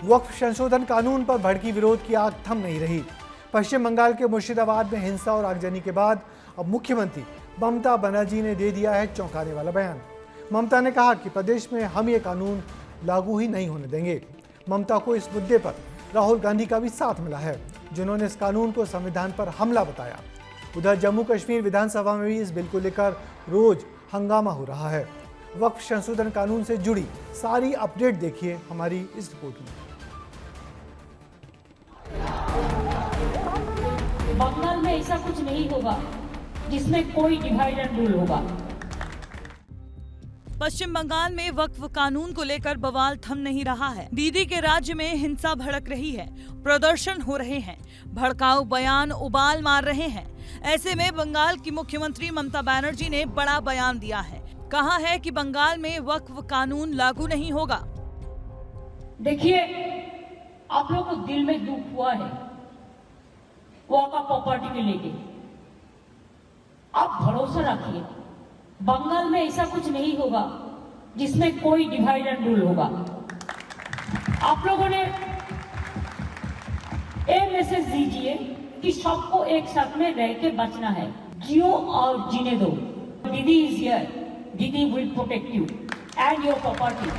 वक्फ संशोधन कानून पर भड़की विरोध की आग थम नहीं रही। पश्चिम बंगाल के मुर्शिदाबाद में हिंसा और आगजनी के बाद अब मुख्यमंत्री ममता बनर्जी ने दे दिया है चौंकाने वाला बयान। ममता ने कहा कि प्रदेश में हम ये कानून लागू ही नहीं होने देंगे। ममता को इस मुद्दे पर राहुल गांधी का भी साथ मिला है, जिन्होंने इस कानून को संविधान पर हमला बताया। उधर जम्मू कश्मीर विधानसभा में भी इस बिल को लेकर रोज हंगामा हो रहा है। वक्फ संशोधन कानून से जुड़ी सारी अपडेट देखिए हमारी इस रिपोर्ट में। बंगाल में ऐसा कुछ नहीं होगा जिसमें कोई डिवाइड एंड रूल होगा। पश्चिम बंगाल में वक्फ कानून को लेकर बवाल थम नहीं रहा है। दीदी के राज्य में हिंसा भड़क रही है, प्रदर्शन हो रहे हैं, भड़काऊ बयान उबाल मार रहे हैं। ऐसे में बंगाल की मुख्यमंत्री ममता बनर्जी ने बड़ा बयान दिया है। कहा है कि बंगाल में वक्फ कानून लागू नहीं होगा। देखिए, आप लोगों को दिल में दुख हुआ है वक्फ प्रॉपर्टी के लेके। आप भरोसा रखिए, बंगाल में ऐसा कुछ नहीं होगा जिसमें कोई डिवाइड एंड रूल होगा। आप लोगों ने ये मैसेज दीजिए कि सबको एक साथ में रह के बचना है, जियो और जीने दो। दीदी इज हियर, दीदी will protect you and your property.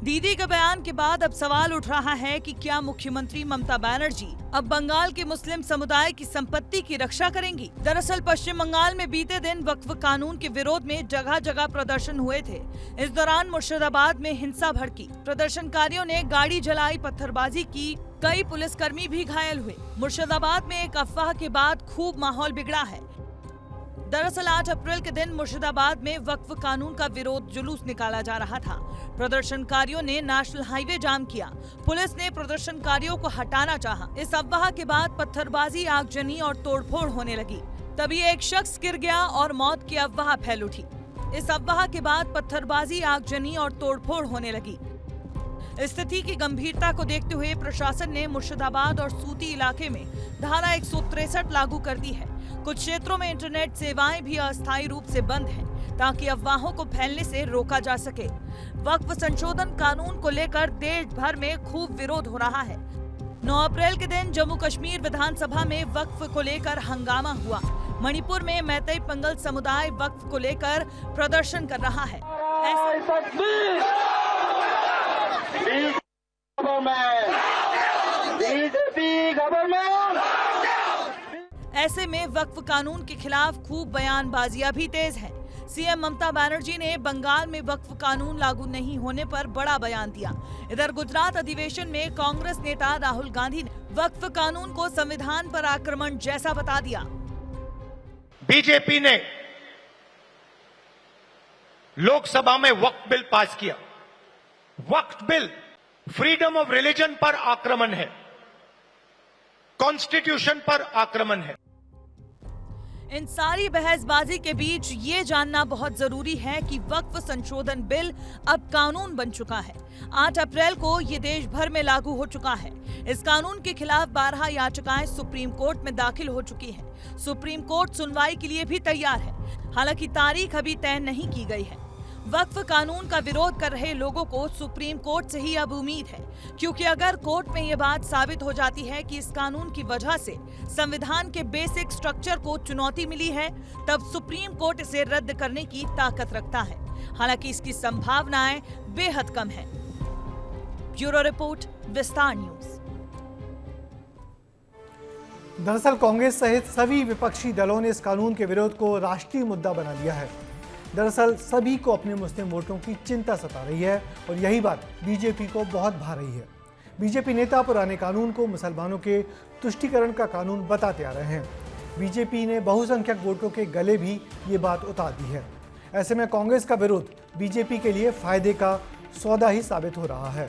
दीदी के बयान के बाद अब सवाल उठ रहा है कि क्या मुख्यमंत्री ममता बनर्जी अब बंगाल के मुस्लिम समुदाय की संपत्ति की रक्षा करेंगी। दरअसल पश्चिम बंगाल में बीते दिन वक्फ कानून के विरोध में जगह जगह प्रदर्शन हुए थे। इस दौरान मुर्शिदाबाद में हिंसा भड़की, प्रदर्शनकारियों ने गाड़ी जलाई, पत्थरबाजी की, कई पुलिसकर्मी भी घायल हुए। मुर्शिदाबाद में एक अफवाह के बाद खूब माहौल बिगड़ा है। दरअसल 8 अप्रैल के दिन मुर्शिदाबाद में वक्फ कानून का विरोध जुलूस निकाला जा रहा था। प्रदर्शनकारियों ने नेशनल हाईवे जाम किया। पुलिस ने प्रदर्शनकारियों को हटाना चाहा। इस अफवाह के बाद पत्थरबाजी, आगजनी और तोड़फोड़ होने लगी। तभी एक शख्स गिर गया और मौत की अफवाह फैल उठी। इस अफवाह के बाद पत्थरबाजी, आगजनी और तोड़फोड़ होने लगी। स्थिति की गंभीरता को देखते हुए प्रशासन ने मुर्शिदाबाद और सूती इलाके में धारा 163 लागू कर दी है। कुछ क्षेत्रों में इंटरनेट सेवाएं भी अस्थायी रूप से बंद हैं, ताकि अफवाहों को फैलने से रोका जा सके। वक्फ संशोधन कानून को लेकर देश भर में खूब विरोध हो रहा है। 9 अप्रैल के दिन जम्मू कश्मीर विधानसभा में वक्फ को लेकर हंगामा हुआ। मणिपुर में मैतेई पंगल समुदाय वक्फ को लेकर प्रदर्शन कर रहा है। ऐसे में वक्फ कानून के खिलाफ खूब बयानबाजियां भी तेज हैं। सीएम ममता बनर्जी ने बंगाल में वक्फ कानून लागू नहीं होने पर बड़ा बयान दिया। इधर गुजरात अधिवेशन में कांग्रेस नेता राहुल गांधी ने वक्फ कानून को संविधान पर आक्रमण जैसा बता दिया। बीजेपी ने लोकसभा में वक्फ बिल पास किया। वक्फ बिल फ्रीडम ऑफ रिलीजन पर आक्रमण है, कॉन्स्टिट्यूशन पर आक्रमण है। इन सारी बहसबाजी के बीच ये जानना बहुत जरूरी है कि वक्फ संशोधन बिल अब कानून बन चुका है। 8 अप्रैल को ये देश भर में लागू हो चुका है। इस कानून के खिलाफ 12 याचिकाएं सुप्रीम कोर्ट में दाखिल हो चुकी हैं। सुप्रीम कोर्ट सुनवाई के लिए भी तैयार है। हालांकि तारीख अभी तय नहीं की गई है। वक्फ कानून का विरोध कर रहे लोगों को सुप्रीम कोर्ट से ही अब उम्मीद है, क्योंकि अगर कोर्ट में ये बात साबित हो जाती है कि इस कानून की वजह से संविधान के बेसिक स्ट्रक्चर को चुनौती मिली है, तब सुप्रीम कोर्ट इसे रद्द करने की ताकत रखता है। हालांकि इसकी संभावनाएं बेहद कम है। ब्यूरो रिपोर्ट, विस्तार न्यूज। दरअसल कांग्रेस सहित सभी विपक्षी दलों ने इस कानून के विरोध को राष्ट्रीय मुद्दा बना लिया है। दरअसल सभी को अपने मुस्लिम वोटों की चिंता सता रही है और यही बात बीजेपी को बहुत भा रही है। बीजेपी नेता पुराने कानून को मुसलमानों के तुष्टीकरण का कानून बताते आ रहे हैं। बीजेपी ने बहुसंख्यक वोटों के गले भी ये बात उतार दी है। ऐसे में कांग्रेस का विरोध बीजेपी के लिए फायदे का सौदा ही साबित हो रहा है।